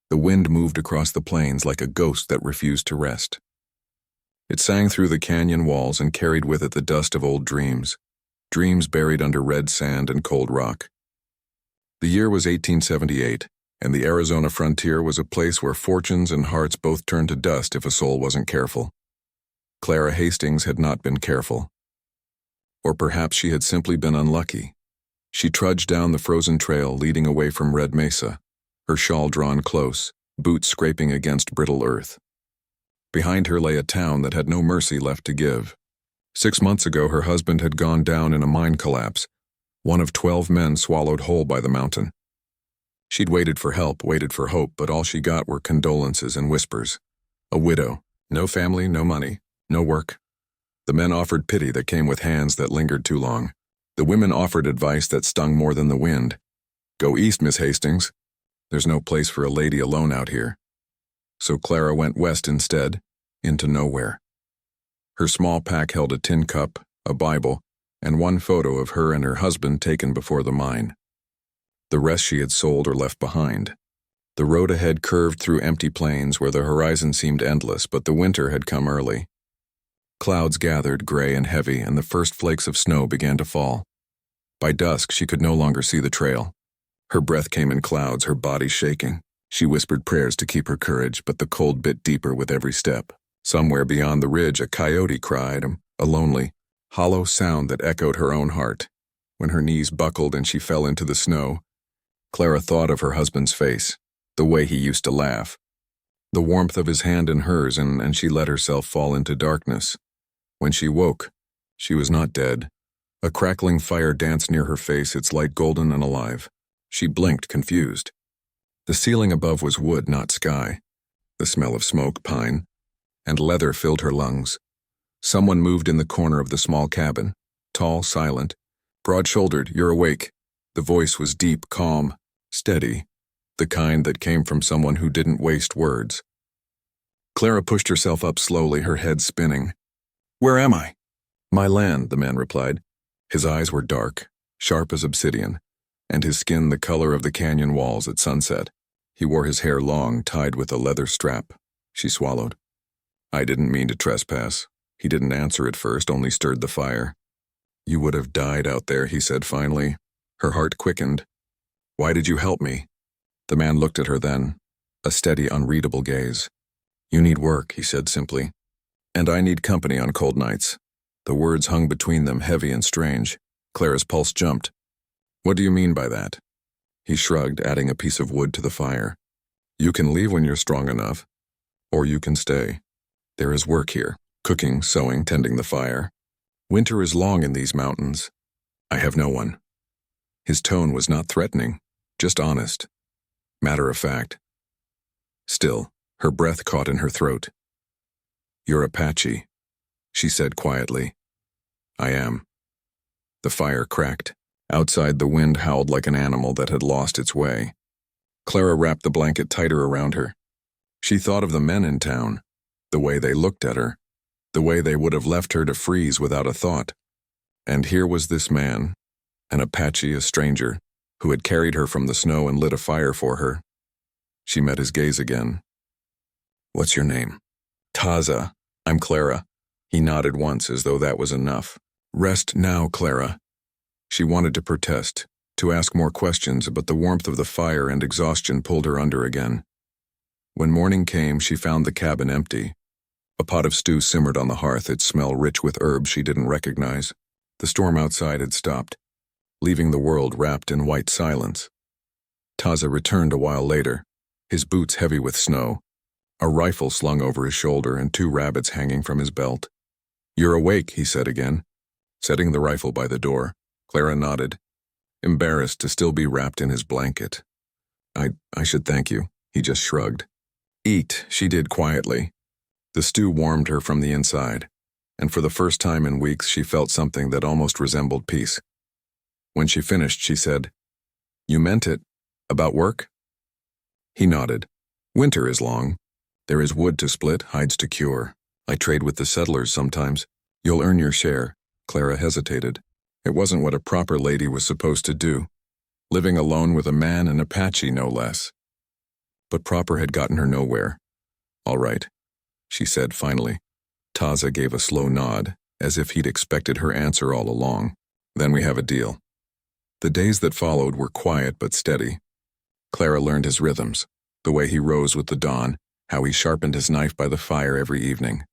The wind moved across the plains like a ghost that refused to rest. It sang through the canyon walls and carried with it the dust of old dreams, dreams buried under red sand and cold rock. The year was 1878, and the Arizona frontier was a place where fortunes and hearts both turned to dust if a soul wasn't careful. Clara Hastings had not been careful. Or perhaps she had simply been unlucky. She trudged down the frozen trail leading away from Red Mesa, her shawl drawn close, boots scraping against brittle earth. Behind her lay a town that had no mercy left to give. 6 months ago, her husband had gone down in a mine collapse, one of 12 men swallowed whole by the mountain. She'd waited for help, waited for hope, but all she got were condolences and whispers. A widow, no family, no money, no work. The men offered pity that came with hands that lingered too long. The women offered advice that stung more than the wind. Go east, Miss Hastings. There's no place for a lady alone out here. So Clara went west instead, into nowhere. Her small pack held a tin cup, a Bible, and one photo of her and her husband taken before the mine. The rest she had sold or left behind. The road ahead curved through empty plains where the horizon seemed endless, but the winter had come early. Clouds gathered, gray and heavy, and the first flakes of snow began to fall. By dusk, she could no longer see the trail. Her breath came in clouds, her body shaking. She whispered prayers to keep her courage, but the cold bit deeper with every step. Somewhere beyond the ridge, a coyote cried, a lonely, hollow sound that echoed her own heart. When her knees buckled and she fell into the snow, Clara thought of her husband's face, the way he used to laugh, the warmth of his hand in hers, and she let herself fall into darkness. When she woke, she was not dead. A crackling fire danced near her face, its light golden and alive. She blinked, confused. The ceiling above was wood, not sky. The smell of smoke, pine, and leather filled her lungs. Someone moved in the corner of the small cabin, tall, silent, broad-shouldered. You're awake. The voice was deep, calm, steady, the kind that came from someone who didn't waste words. Clara pushed herself up slowly, her head spinning. Where am I? My land, the man replied. His eyes were dark, sharp as obsidian, and his skin the color of the canyon walls at sunset. He wore his hair long, tied with a leather strap. She swallowed. I didn't mean to trespass. He didn't answer at first, only stirred the fire. You would have died out there, he said finally. Her heart quickened. Why did you help me? The man looked at her then, a steady, unreadable gaze. You need work, he said simply. And I need company on cold nights. The words hung between them, heavy and strange. Clara's pulse jumped. What do you mean by that? He shrugged, adding a piece of wood to the fire. You can leave when you're strong enough, or you can stay. There is work here, cooking, sewing, tending the fire. Winter is long in these mountains. I have no one. His tone was not threatening, just honest, matter of fact. Still, her breath caught in her throat. You're Apache, she said quietly. I am. The fire cracked. Outside, the wind howled like an animal that had lost its way. Clara wrapped the blanket tighter around her. She thought of the men in town, the way they looked at her, the way they would have left her to freeze without a thought. And here was this man, an Apache, a stranger, who had carried her from the snow and lit a fire for her. She met his gaze again. What's your name? Taza. I'm Clara. He nodded once as though that was enough. Rest now, Clara. She wanted to protest, to ask more questions, but the warmth of the fire and exhaustion pulled her under again. When morning came, she found the cabin empty. A pot of stew simmered on the hearth, its smell rich with herbs she didn't recognize. The storm outside had stopped, leaving the world wrapped in white silence. Taza returned a while later, his boots heavy with snow, a rifle slung over his shoulder and 2 rabbits hanging from his belt. You're awake, he said again, setting the rifle by the door. Clara nodded, embarrassed to still be wrapped in his blanket. I should thank you, he just shrugged. Eat, she did quietly. The stew warmed her from the inside, and for the first time in weeks she felt something that almost resembled peace. When she finished, she said, You meant it. About work? He nodded. Winter is long. There is wood to split, hides to cure. I trade with the settlers sometimes. You'll earn your share. Clara hesitated. It wasn't what a proper lady was supposed to do. Living alone with a man, an Apache no less. But proper had gotten her nowhere. "All right," she said finally. Taza gave a slow nod, as if he'd expected her answer all along. "Then we have a deal." The days that followed were quiet but steady. Clara learned his rhythms, the way he rose with the dawn, how he sharpened his knife by the fire every evening.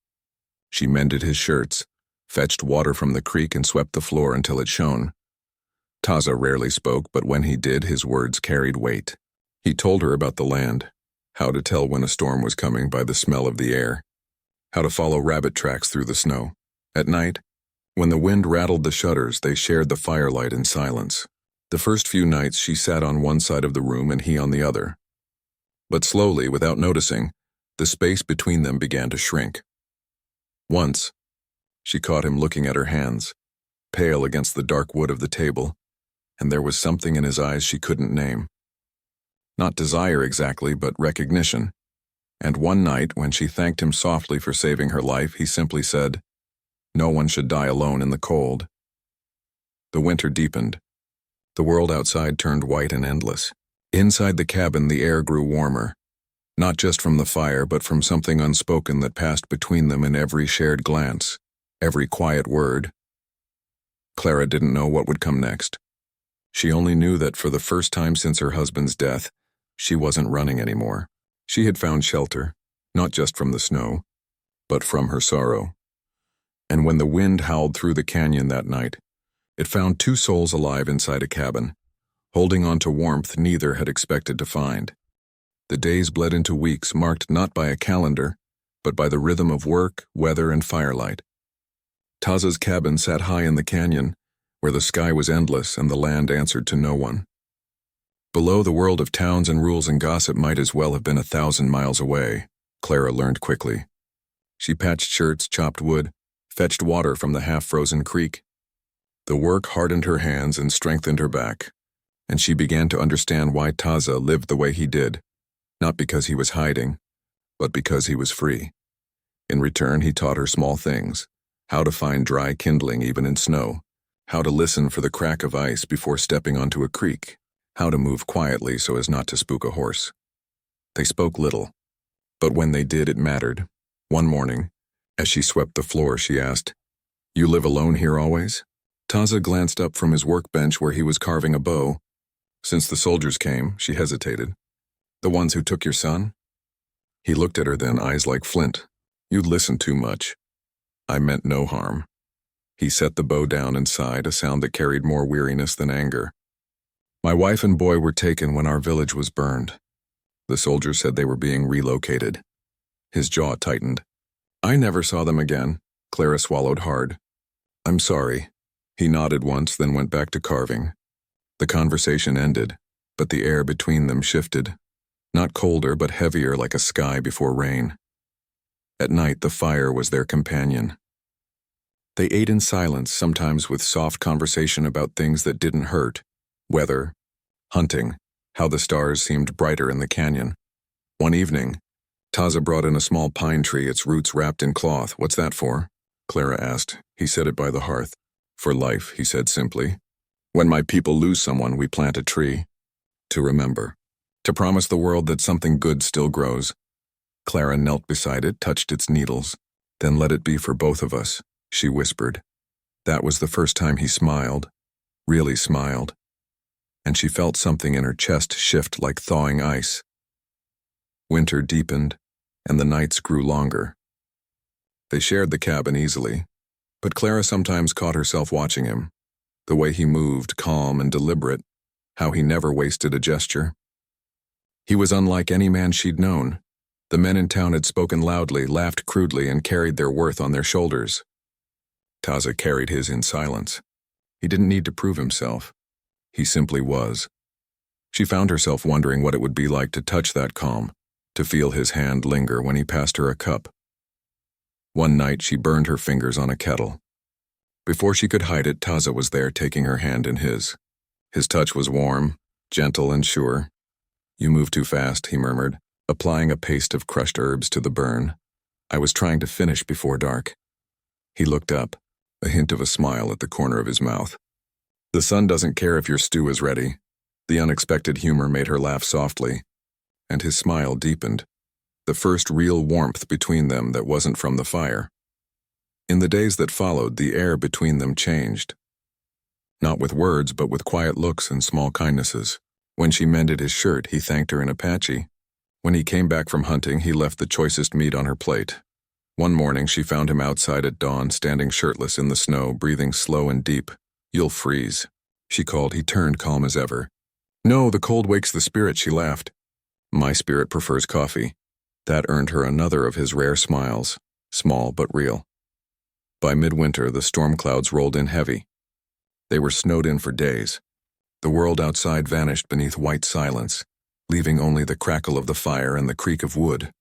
She mended his shirts, fetched water from the creek and swept the floor until it shone. Taza rarely spoke, but when he did, his words carried weight. He told her about the land, how to tell when a storm was coming by the smell of the air, how to follow rabbit tracks through the snow. At night, when the wind rattled the shutters, they shared the firelight in silence. The first few nights she sat on one side of the room and he on the other. But slowly, without noticing, the space between them began to shrink. Once, she caught him looking at her hands, pale against the dark wood of the table, and there was something in his eyes she couldn't name. Not desire exactly, but recognition. And one night, when she thanked him softly for saving her life, he simply said, "No one should die alone in the cold." The winter deepened. The world outside turned white and endless. Inside the cabin, the air grew warmer, not just from the fire, but from something unspoken that passed between them in every shared glance, every quiet word. Clara didn't know what would come next. She only knew that for the first time since her husband's death, she wasn't running anymore. She had found shelter, not just from the snow, but from her sorrow. And when the wind howled through the canyon that night, it found two souls alive inside a cabin, holding on to warmth neither had expected to find. The days bled into weeks marked not by a calendar, but by the rhythm of work, weather, and firelight. Taza's cabin sat high in the canyon, where the sky was endless and the land answered to no one. Below, the world of towns and rules and gossip might as well have been 1,000 miles away, Clara learned quickly. She patched shirts, chopped wood, fetched water from the half-frozen creek. The work hardened her hands and strengthened her back, and she began to understand why Taza lived the way he did, not because he was hiding, but because he was free. In return, he taught her small things, how to find dry kindling even in snow, how to listen for the crack of ice before stepping onto a creek, how to move quietly so as not to spook a horse. They spoke little, but when they did, it mattered. One morning, as she swept the floor, she asked, "You live alone here always?" Taza glanced up from his workbench where he was carving a bow. "Since the soldiers came," she hesitated. "The ones who took your son?" He looked at her then, eyes like flint. "You'd listen too much." "I meant no harm." He set the bow down and sighed, a sound that carried more weariness than anger. "My wife and boy were taken when our village was burned. The soldiers said they were being relocated." His jaw tightened. "I never saw them again." Clara swallowed hard. "I'm sorry." He nodded once, then went back to carving. The conversation ended, but the air between them shifted, not colder but heavier like a sky before rain. At night, the fire was their companion. They ate in silence, sometimes with soft conversation about things that didn't hurt, weather, hunting, how the stars seemed brighter in the canyon. One evening, Taza brought in a small pine tree, its roots wrapped in cloth. "What's that for?" Clara asked. He set it by the hearth. "For life," he said simply. "When my people lose someone, we plant a tree. To remember. To promise the world that something good still grows." Clara knelt beside it, touched its needles. "Then let it be for both of us," she whispered. That was the first time he smiled, really smiled, and she felt something in her chest shift like thawing ice. Winter deepened, and the nights grew longer. They shared the cabin easily, but Clara sometimes caught herself watching him, the way he moved, calm and deliberate, how he never wasted a gesture. He was unlike any man she'd known. The men in town had spoken loudly, laughed crudely, and carried their worth on their shoulders. Taza carried his in silence. He didn't need to prove himself. He simply was. She found herself wondering what it would be like to touch that calm, to feel his hand linger when he passed her a cup. One night she burned her fingers on a kettle. Before she could hide it, Taza was there taking her hand in his. His touch was warm, gentle and sure. "You move too fast," he murmured, applying a paste of crushed herbs to the burn. "I was trying to finish before dark." He looked up, a hint of a smile at the corner of his mouth. "The sun doesn't care if your stew is ready." The unexpected humor made her laugh softly. and his smile deepened, the first real warmth between them that wasn't from the fire. In the days that followed, the air between them changed. Not with words, but with quiet looks and small kindnesses. When she mended his shirt, he thanked her in Apache. When he came back from hunting, he left the choicest meat on her plate. One morning, she found him outside at dawn, standing shirtless in the snow, breathing slow and deep. "You'll freeze," she called. He turned, calm as ever. "No, the cold wakes the spirit," she laughed. "My spirit prefers coffee." That earned her another of his rare smiles, small but real. By midwinter, the storm clouds rolled in heavy. They were snowed in for days. The world outside vanished beneath white silence, leaving only the crackle of the fire and the creak of wood.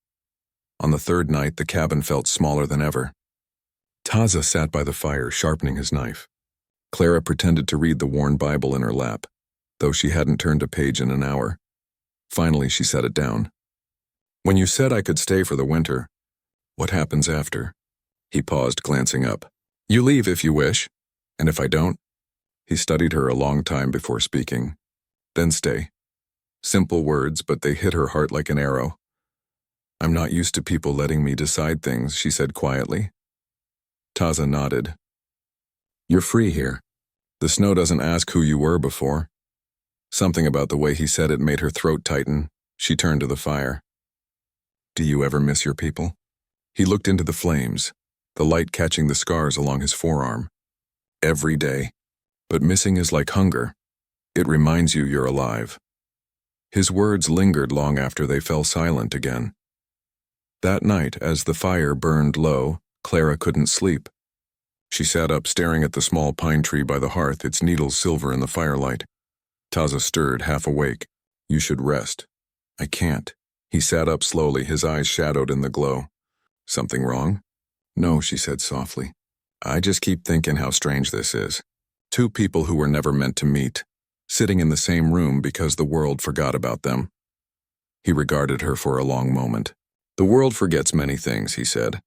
On the third night, the cabin felt smaller than ever. Taza sat by the fire, sharpening his knife. Clara pretended to read the worn Bible in her lap, though she hadn't turned a page in an hour. Finally, she set it down. "When you said I could stay for the winter, what happens after?" He paused, glancing up. "You leave if you wish, and if I don't?" He studied her a long time before speaking. "Then stay." Simple words, but they hit her heart like an arrow. "I'm not used to people letting me decide things," she said quietly. Taza nodded. "You're free here. The snow doesn't ask who you were before." Something about the way he said it made her throat tighten. She turned to the fire. "Do you ever miss your people?" He looked into the flames, the light catching the scars along his forearm. "Every day. But missing is like hunger. It reminds you you're alive." His words lingered long after they fell silent again. That night, as the fire burned low, Clara couldn't sleep. She sat up, staring at the small pine tree by the hearth, its needles silver in the firelight. Taza stirred, half awake. "You should rest." "I can't." He sat up slowly, his eyes shadowed in the glow. "Something wrong?" "No," she said softly. "I just keep thinking how strange this is. Two people who were never meant to meet, sitting in the same room because the world forgot about them." He regarded her for a long moment. "The world forgets many things," he said.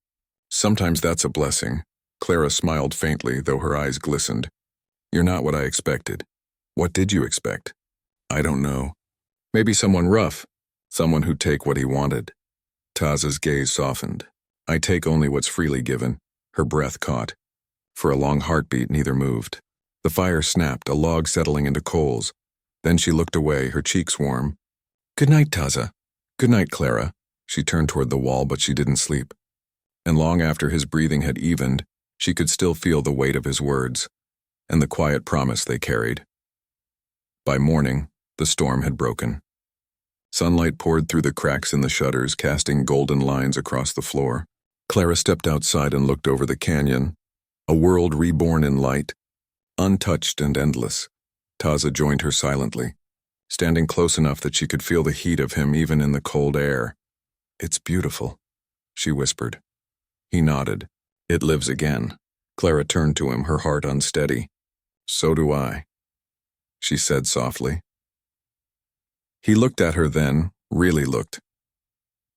"Sometimes that's a blessing." Clara smiled faintly, though her eyes glistened. "You're not what I expected." "What did you expect?" "I don't know. Maybe someone rough, someone who'd take what he wanted." Taza's gaze softened. "I take only what's freely given." Her breath caught. For a long heartbeat, neither moved. The fire snapped, a log settling into coals. Then she looked away, her cheeks warm. "Good night, Taza." "Good night, Clara." She turned toward the wall, but she didn't sleep. And long after his breathing had evened, she could still feel the weight of his words, and the quiet promise they carried. By morning, the storm had broken. Sunlight poured through the cracks in the shutters, casting golden lines across the floor. Clara stepped outside and looked over the canyon, a world reborn in light, untouched and endless. Taza joined her silently, standing close enough that she could feel the heat of him even in the cold air. "It's beautiful," she whispered. He nodded. "It lives again." Clara turned to him, her heart unsteady. "So do I," she said softly. He looked at her then, really looked.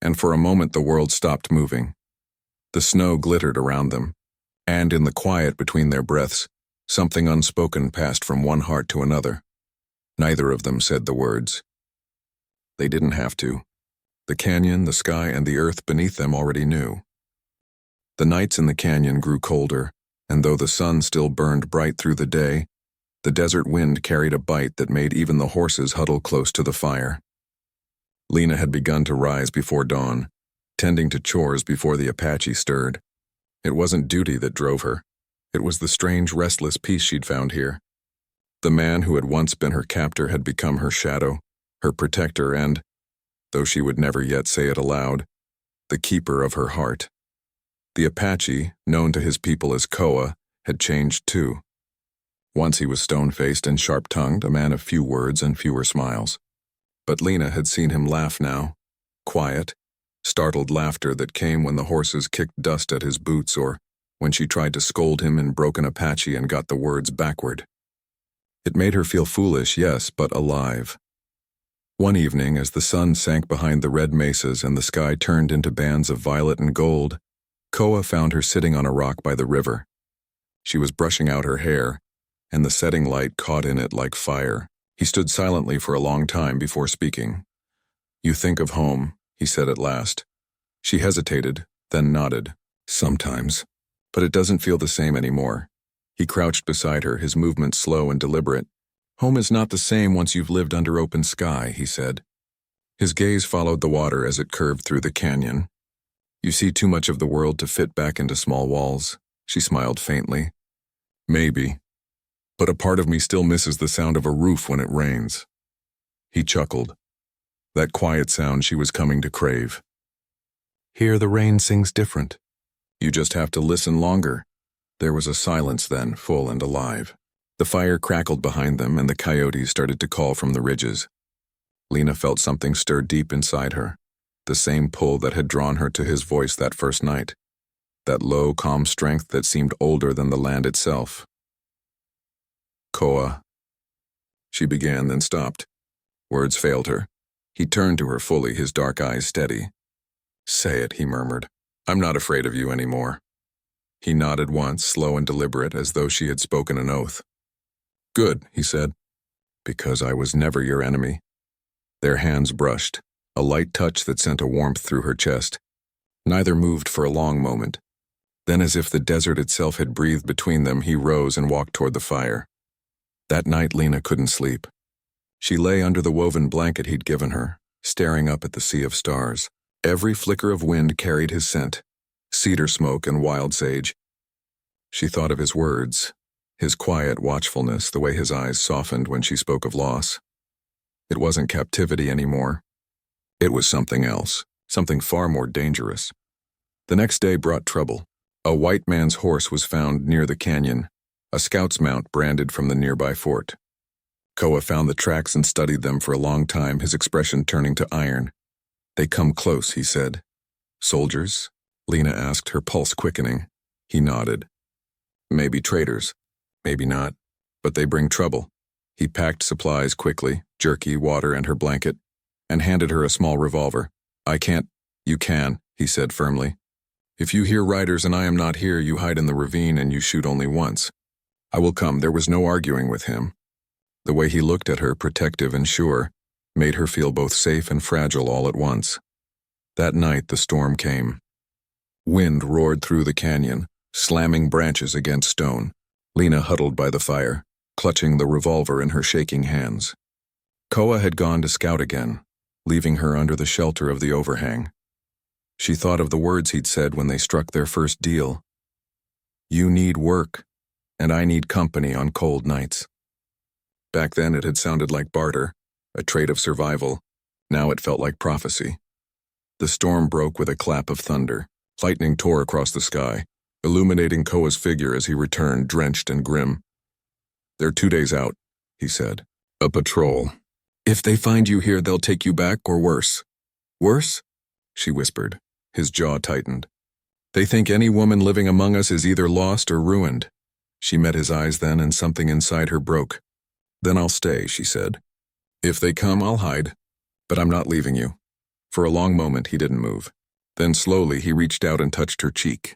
And for a moment the world stopped moving. The snow glittered around them, and in the quiet between their breaths, something unspoken passed from one heart to another. Neither of them said the words. They didn't have to. The canyon, the sky, and the earth beneath them already knew. The nights in the canyon grew colder, and though the sun still burned bright through the day, the desert wind carried a bite that made even the horses huddle close to the fire. Lena had begun to rise before dawn, tending to chores before the Apache stirred. It wasn't duty that drove her. It was the strange, restless peace she'd found here. The man who had once been her captor had become her shadow, her protector, and, though she would never yet say it aloud, the keeper of her heart. The Apache, known to his people as Koa, had changed too. Once he was stone-faced and sharp-tongued, a man of few words and fewer smiles. But Lena had seen him laugh now, quiet, startled laughter that came when the horses kicked dust at his boots or when she tried to scold him in broken Apache and got the words backward. It made her feel foolish, yes, but alive. One evening, as the sun sank behind the red mesas and the sky turned into bands of violet and gold, Koa found her sitting on a rock by the river. She was brushing out her hair, and the setting light caught in it like fire. He stood silently for a long time before speaking. You think of home, he said at last. She hesitated, then nodded. Sometimes. But it doesn't feel the same anymore. He crouched beside her, his movements slow and deliberate. Home is not the same once you've lived under open sky, he said. His gaze followed the water as it curved through the canyon. You see too much of the world to fit back into small walls, she smiled faintly. Maybe. But a part of me still misses the sound of a roof when it rains. He chuckled. That quiet sound she was coming to crave. Here the rain sings different. You just have to listen longer. There was a silence then, full and alive. The fire crackled behind them and the coyotes started to call from the ridges. Lena felt something stir deep inside her, the same pull that had drawn her to his voice that first night, that low, calm strength that seemed older than the land itself. Koa. She began, then stopped. Words failed her. He turned to her fully, his dark eyes steady. Say it, he murmured. I'm not afraid of you anymore. He nodded once, slow and deliberate, as though she had spoken an oath. Good, he said. Because I was never your enemy. Their hands brushed, a light touch that sent a warmth through her chest. Neither moved for a long moment. Then, as if the desert itself had breathed between them, he rose and walked toward the fire. That night, Lena couldn't sleep. She lay under the woven blanket he'd given her, staring up at the sea of stars. Every flicker of wind carried his scent, cedar smoke and wild sage. She thought of his words, his quiet watchfulness, the way his eyes softened when she spoke of loss. It wasn't captivity anymore. It was something else, something far more dangerous. The next day brought trouble. A white man's horse was found near the canyon, a scout's mount branded from the nearby fort. Koa found the tracks and studied them for a long time, his expression turning to iron. They come close, he said. Soldiers? Lena asked, her pulse quickening. He nodded. Maybe traitors. Maybe not. But they bring trouble. He packed supplies quickly, jerky, water, and her blanket, and handed her a small revolver. I can't. You can, he said firmly. If you hear riders and I am not here, you hide in the ravine and you shoot only once. I will come. There was no arguing with him. The way he looked at her, protective and sure, made her feel both safe and fragile all at once. That night the storm came. Wind roared through the canyon, slamming branches against stone. Lena huddled by the fire, clutching the revolver in her shaking hands. Koa had gone to scout again, leaving her under the shelter of the overhang. She thought of the words he'd said when they struck their first deal. You need work, and I need company on cold nights. Back then it had sounded like barter, a trait of survival. Now it felt like prophecy. The storm broke with a clap of thunder. Lightning tore across the sky, illuminating Koa's figure as he returned, drenched and grim. They're 2 days out, he said. A patrol. If they find you here, they'll take you back, or worse. Worse? She whispered. His jaw tightened. They think any woman living among us is either lost or ruined. She met his eyes then, and something inside her broke. Then I'll stay, she said. If they come, I'll hide. But I'm not leaving you. For a long moment, he didn't move. Then slowly, he reached out and touched her cheek.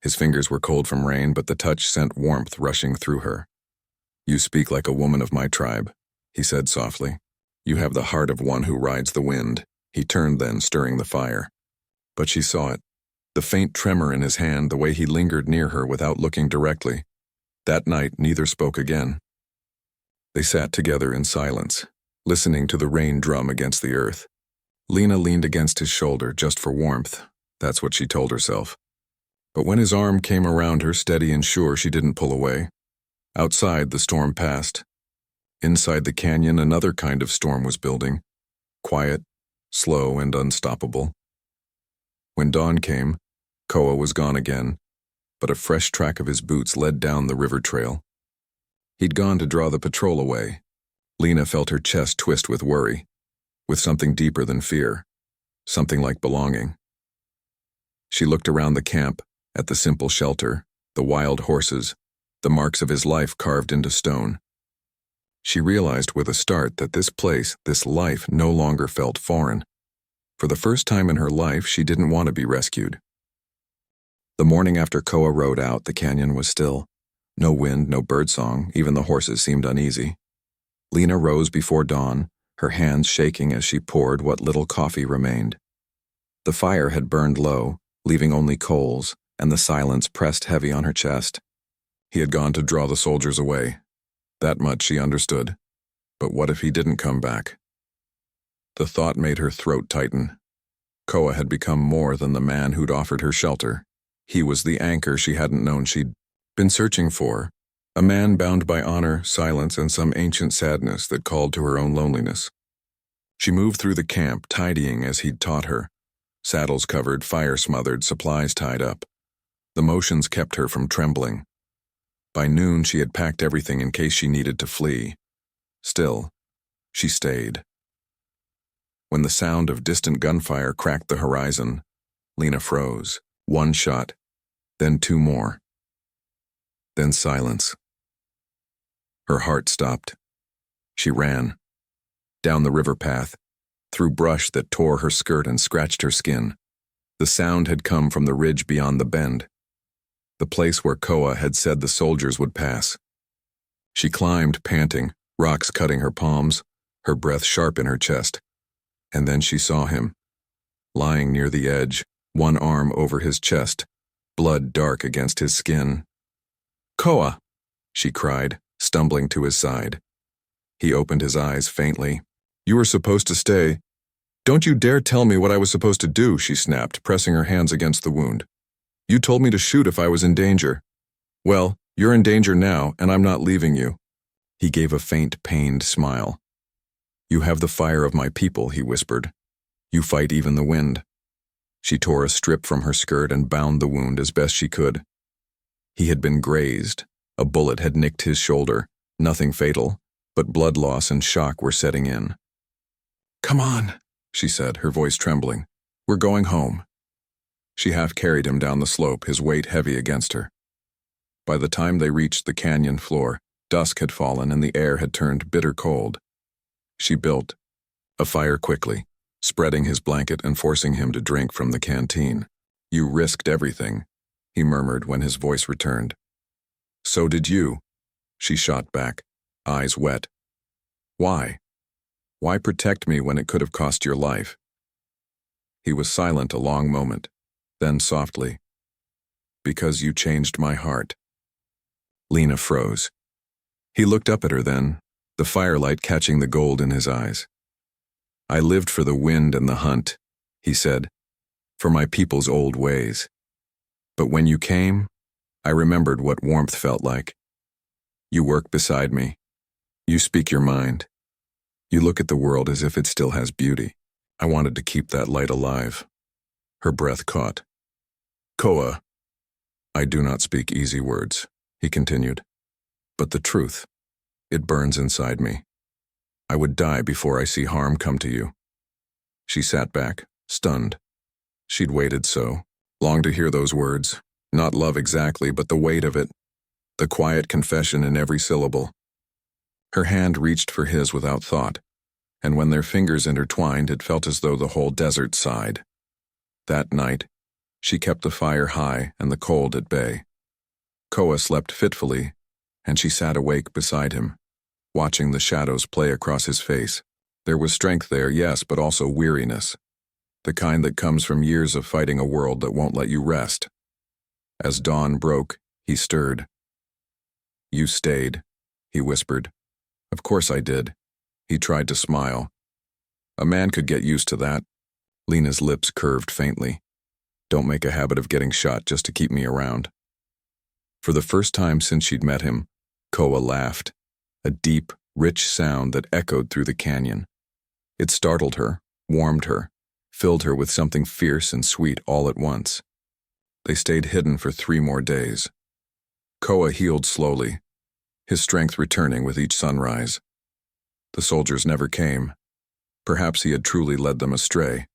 His fingers were cold from rain, but the touch sent warmth rushing through her. You speak like a woman of my tribe, he said softly. You have the heart of one who rides the wind. He turned then, stirring the fire. But she saw it. The faint tremor in his hand, the way he lingered near her without looking directly. That night, neither spoke again. They sat together in silence, listening to the rain drum against the earth. Lena leaned against his shoulder just for warmth. That's what she told herself. But when his arm came around her, steady and sure, she didn't pull away. Outside, the storm passed. Inside the canyon, another kind of storm was building. Quiet, slow, and unstoppable. When dawn came, Koa was gone again, but a fresh track of his boots led down the river trail. He'd gone to draw the patrol away. Lena felt her chest twist with worry, with something deeper than fear, something like belonging. She looked around the camp, at the simple shelter, the wild horses, the marks of his life carved into stone. She realized with a start that this place, this life, no longer felt foreign. For the first time in her life, she didn't want to be rescued. The morning after Koa rode out, the canyon was still. No wind, no birdsong, even the horses seemed uneasy. Lena rose before dawn, her hands shaking as she poured what little coffee remained. The fire had burned low, leaving only coals, and the silence pressed heavy on her chest. He had gone to draw the soldiers away. That much she understood. But what if he didn't come back? The thought made her throat tighten. Koa had become more than the man who'd offered her shelter. He was the anchor she hadn't known she'd been searching for, a man bound by honor, silence, and some ancient sadness that called to her own loneliness. She moved through the camp, tidying as he'd taught her. Saddles covered, fire smothered, supplies tied up. The motions kept her from trembling. By noon, she had packed everything in case she needed to flee. Still, she stayed. When the sound of distant gunfire cracked the horizon, Lena froze. One shot, then two more. Then silence. Her heart stopped. She ran. Down the river path, through brush that tore her skirt and scratched her skin. The sound had come from the ridge beyond the bend, the place where Koa had said the soldiers would pass. She climbed, panting, rocks cutting her palms, her breath sharp in her chest. And then she saw him, lying near the edge, one arm over his chest, blood dark against his skin. "Koa!" she cried, stumbling to his side. He opened his eyes faintly. "You were supposed to stay." "Don't you dare tell me what I was supposed to do," she snapped, pressing her hands against the wound. "You told me to shoot if I was in danger." "Well, you're in danger now, and I'm not leaving you." He gave a faint, pained smile. "You have the fire of my people," he whispered. "You fight even the wind." She tore a strip from her skirt and bound the wound as best she could. He had been grazed. A bullet had nicked his shoulder. Nothing fatal, but blood loss and shock were setting in. "Come on," she said, her voice trembling. "We're going home." She half carried him down the slope, his weight heavy against her. By the time they reached the canyon floor, dusk had fallen and the air had turned bitter cold. She built a fire quickly, spreading his blanket and forcing him to drink from the canteen. "You risked everything," he murmured when his voice returned. "So did you," she shot back, eyes wet. "Why? Why protect me when it could have cost your life?" He was silent a long moment, then softly, "Because you changed my heart." Lena froze. He looked up at her then, the firelight catching the gold in his eyes. "I lived for the wind and the hunt," he said, "for my people's old ways. But when you came, I remembered what warmth felt like. You work beside me. You speak your mind. You look at the world as if it still has beauty. I wanted to keep that light alive." Her breath caught. "Koa, I do not speak easy words," he continued. "But the truth, it burns inside me. I would die before I see harm come to you." She sat back, stunned. She'd waited so, long to hear those words. Not love exactly, but the weight of it, the quiet confession in every syllable. Her hand reached for his without thought, and when their fingers intertwined, it felt as though the whole desert sighed. That night, she kept the fire high and the cold at bay. Koa slept fitfully, and she sat awake beside him, watching the shadows play across his face. There was strength there, yes, but also weariness, the kind that comes from years of fighting a world that won't let you rest. As dawn broke, he stirred. "You stayed," he whispered. "Of course I did." He tried to smile. "A man could get used to that." Lena's lips curved faintly. "Don't make a habit of getting shot just to keep me around." For the first time since she'd met him, Koa laughed, a deep, rich sound that echoed through the canyon. It startled her, warmed her, filled her with something fierce and sweet all at once. They stayed hidden for 3 more days. Koa healed slowly, his strength returning with each sunrise. The soldiers never came. Perhaps he had truly led them astray.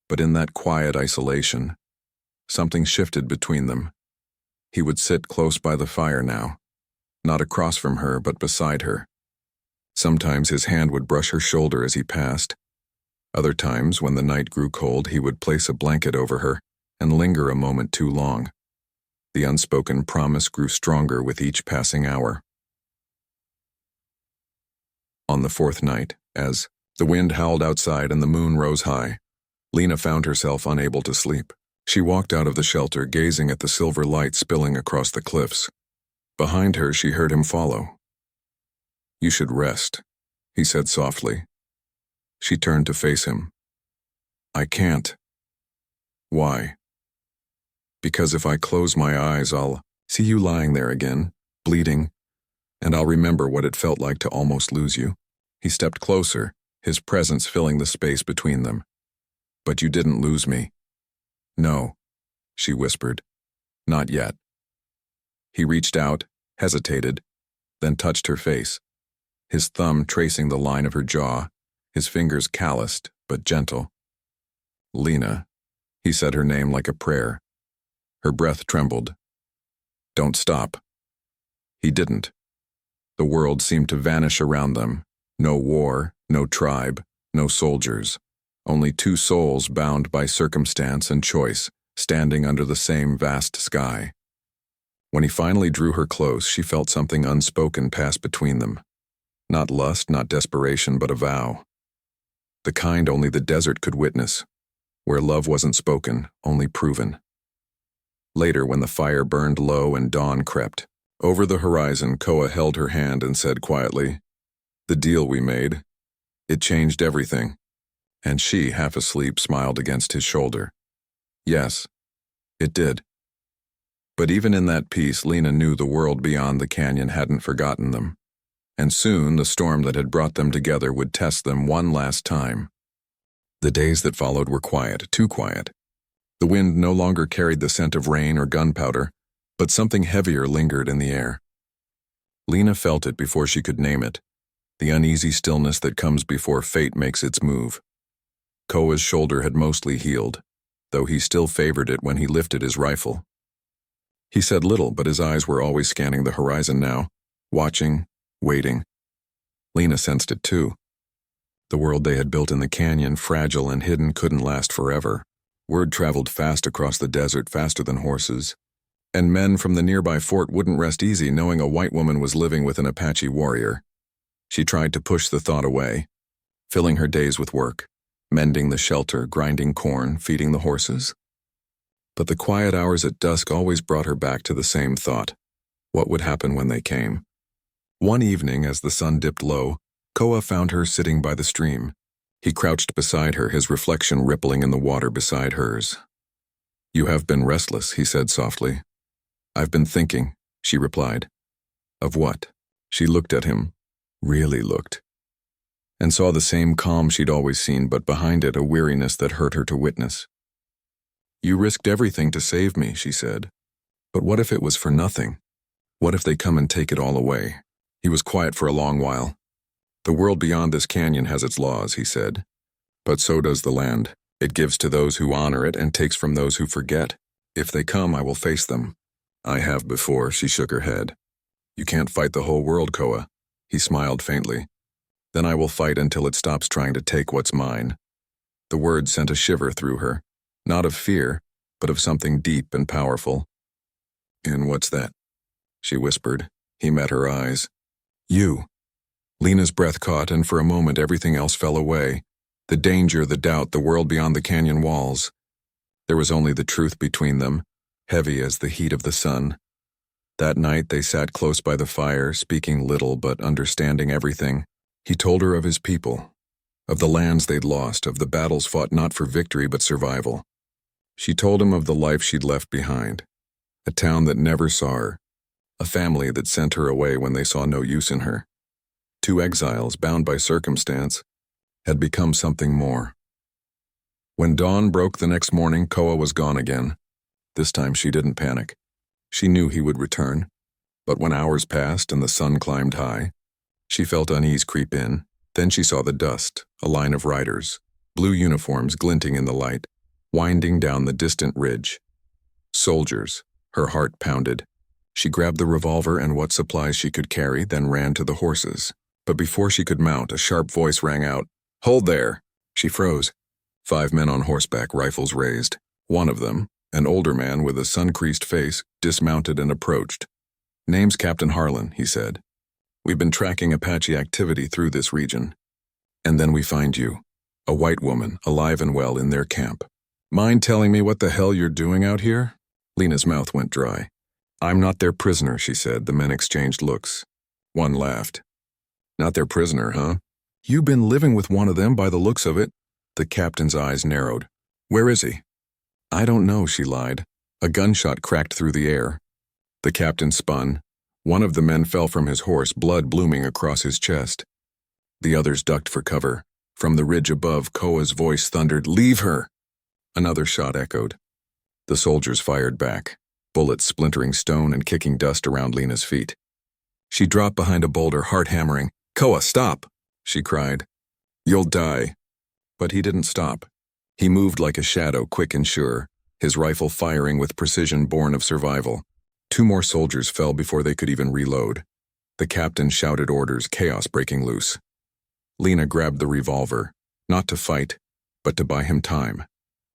But in that quiet isolation, something shifted between them. He would sit close by the fire now, not across from her, but beside her. Sometimes his hand would brush her shoulder as he passed. Other times, when the night grew cold, he would place a blanket over her and linger a moment too long. The unspoken promise grew stronger with each passing hour. On the 4th night, as The wind howled outside and the moon rose high. Lena found herself unable to sleep. She walked out of the shelter, gazing at the silver light spilling across the cliffs. Behind her, she heard him follow. "You should rest," he said softly. She turned to face him. "I can't." "Why?" "Because if I close my eyes, I'll see you lying there again, bleeding, and I'll remember what it felt like to almost lose you." He stepped closer, his presence filling the space between them. "But you didn't lose me." "No," she whispered. "Not yet." He reached out, hesitated, then touched her face, his thumb tracing the line of her jaw, his fingers calloused but gentle. "Lena," he said her name like a prayer. Her breath trembled. "Don't stop." He didn't. The world seemed to vanish around them. No war, no tribe, no soldiers. Only two souls bound by circumstance and choice, standing under the same vast sky. When he finally drew her close, she felt something unspoken pass between them. Not lust, not desperation, but a vow. The kind only the desert could witness, where love wasn't spoken, only proven. Later, when the fire burned low and dawn crept, over the horizon, Koa held her hand and said quietly, "The deal we made, it changed everything." And she, half asleep, smiled against his shoulder. "Yes, it did." But even in that peace, Lena knew the world beyond the canyon hadn't forgotten them. And soon, the storm that had brought them together would test them one last time. The days that followed were quiet, too quiet. The wind no longer carried the scent of rain or gunpowder, but something heavier lingered in the air. Lena felt it before she could name it, the uneasy stillness that comes before fate makes its move. Koa's shoulder had mostly healed, though he still favored it when he lifted his rifle. He said little, but his eyes were always scanning the horizon now, watching, waiting. Lena sensed it too. The world they had built in the canyon, fragile and hidden, couldn't last forever. Word traveled fast across the desert, faster than horses. And men from the nearby fort wouldn't rest easy knowing a white woman was living with an Apache warrior. She tried to push the thought away, filling her days with work, mending the shelter, grinding corn, feeding the horses. But the quiet hours at dusk always brought her back to the same thought. What would happen when they came? One evening, as the sun dipped low, Koa found her sitting by the stream. He crouched beside her, his reflection rippling in the water beside hers. "You have been restless," he said softly. "I've been thinking," she replied. "Of what?" She looked at him, really looked, and saw the same calm she'd always seen, but behind it a weariness that hurt her to witness. "You risked everything to save me," she said. "But what if it was for nothing? What if they come and take it all away?" He was quiet for a long while. "The world beyond this canyon has its laws," he said. "But so does the land. It gives to those who honor it and takes from those who forget. If they come, I will face them." "I have before," she shook her head. "You can't fight the whole world, Koa." He smiled faintly. "Then I will fight until it stops trying to take what's mine." The words sent a shiver through her, not of fear, but of something deep and powerful. "And what's that?" she whispered. He met her eyes. "You." Lena's breath caught, and for a moment everything else fell away. The danger, the doubt, the world beyond the canyon walls. There was only the truth between them, heavy as the heat of the sun. That night they sat close by the fire, speaking little but understanding everything. He told her of his people, of the lands they'd lost, of the battles fought not for victory but survival. She told him of the life she'd left behind, a town that never saw her, a family that sent her away when they saw no use in her. Two exiles, bound by circumstance, had become something more. When dawn broke the next morning, Koa was gone again. This time she didn't panic. She knew he would return. But when hours passed and the sun climbed high, she felt unease creep in. Then she saw the dust, a line of riders, blue uniforms glinting in the light, winding down the distant ridge. Soldiers. Her heart pounded. She grabbed the revolver and what supplies she could carry, then ran to the horses. But before she could mount, a sharp voice rang out, "Hold there!" She froze. 5 men on horseback, rifles raised. One of them, an older man with a sun-creased face, dismounted and approached. "Name's Captain Harlan," he said. "We've been tracking Apache activity through this region." And then we find you, a white woman, alive and well in their camp. Mind telling me what the hell you're doing out here? Lena's mouth went dry. I'm not their prisoner, she said. The men exchanged looks. One laughed. Not their prisoner, huh? You've been living with one of them by the looks of it. The captain's eyes narrowed. Where is he? I don't know, she lied. A gunshot cracked through the air. The captain spun. One of the men fell from his horse, blood blooming across his chest. The others ducked for cover. From the ridge above, Koa's voice thundered, Leave her! Another shot echoed. The soldiers fired back, bullets splintering stone and kicking dust around Lena's feet. She dropped behind a boulder, heart hammering. Koa, stop! She cried. You'll die. But he didn't stop. He moved like a shadow, quick and sure, his rifle firing with precision born of survival. 2 more soldiers fell before they could even reload. The captain shouted orders, chaos breaking loose. Lena grabbed the revolver, not to fight, but to buy him time.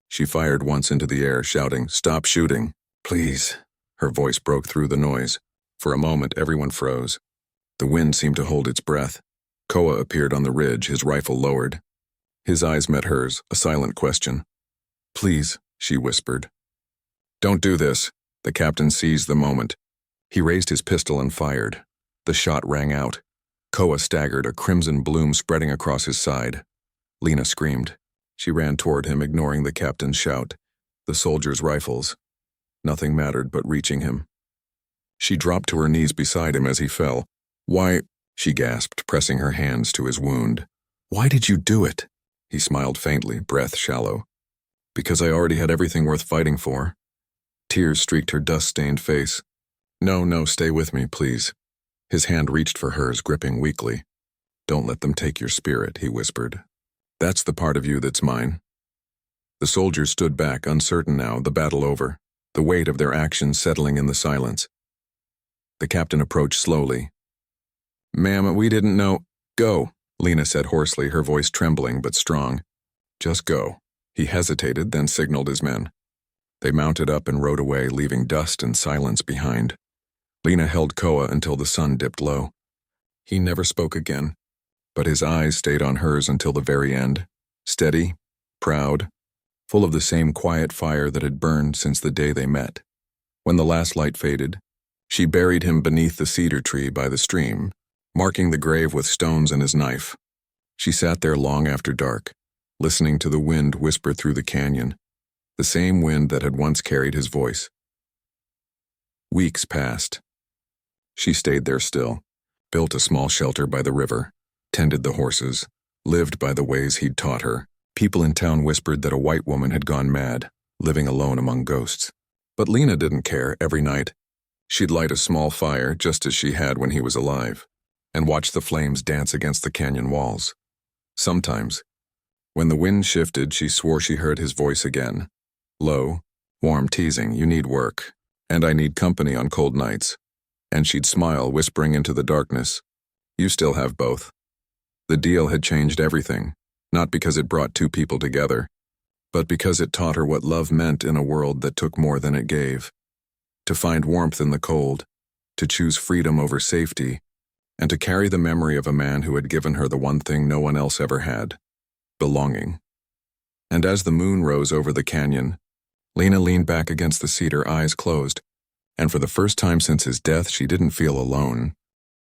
She fired once into the air, shouting, Stop shooting, please. Her voice broke through the noise. For a moment, everyone froze. The wind seemed to hold its breath. Koa appeared on the ridge, his rifle lowered. His eyes met hers, a silent question. Please, she whispered. Don't do this. The captain seized the moment. He raised his pistol and fired. The shot rang out. Koa staggered, a crimson bloom spreading across his side. Lena screamed. She ran toward him, ignoring the captain's shout. The soldiers' rifles. Nothing mattered but reaching him. She dropped to her knees beside him as he fell. Why, she gasped, pressing her hands to his wound. Why did you do it? He smiled faintly, breath shallow. Because I already had everything worth fighting for. Tears streaked her dust-stained face. No, stay with me, please. His hand reached for hers, gripping weakly. Don't let them take your spirit, he whispered. That's the part of you that's mine. The soldiers stood back, uncertain now, the battle over, the weight of their actions settling in the silence. The captain approached slowly. Ma'am, we didn't know. Go, Lena said hoarsely, her voice trembling but strong. Just go. He hesitated, then signaled his men. They mounted up and rode away, leaving dust and silence behind. Lena held Koa until the sun dipped low. He never spoke again, but his eyes stayed on hers until the very end, steady, proud, full of the same quiet fire that had burned since the day they met. When the last light faded, she buried him beneath the cedar tree by the stream, marking the grave with stones and his knife. She sat there long after dark, listening to the wind whisper through the canyon, the same wind that had once carried his voice. Weeks passed. She stayed there still, built a small shelter by the river, tended the horses, lived by the ways he'd taught her. People in town whispered that a white woman had gone mad, living alone among ghosts. But Lena didn't care. Every night, she'd light a small fire just as she had when he was alive, and watch the flames dance against the canyon walls. Sometimes, when the wind shifted, she swore she heard his voice again. Low, warm teasing, you need work, and I need company on cold nights. And she'd smile, whispering into the darkness, you still have both. The deal had changed everything, not because it brought 2 people together, but because it taught her what love meant in a world that took more than it gave. To find warmth in the cold, to choose freedom over safety, and to carry the memory of a man who had given her the one thing no one else ever had, belonging. And as the moon rose over the canyon, Lena leaned back against the cedar, eyes closed, and for the first time since his death, she didn't feel alone.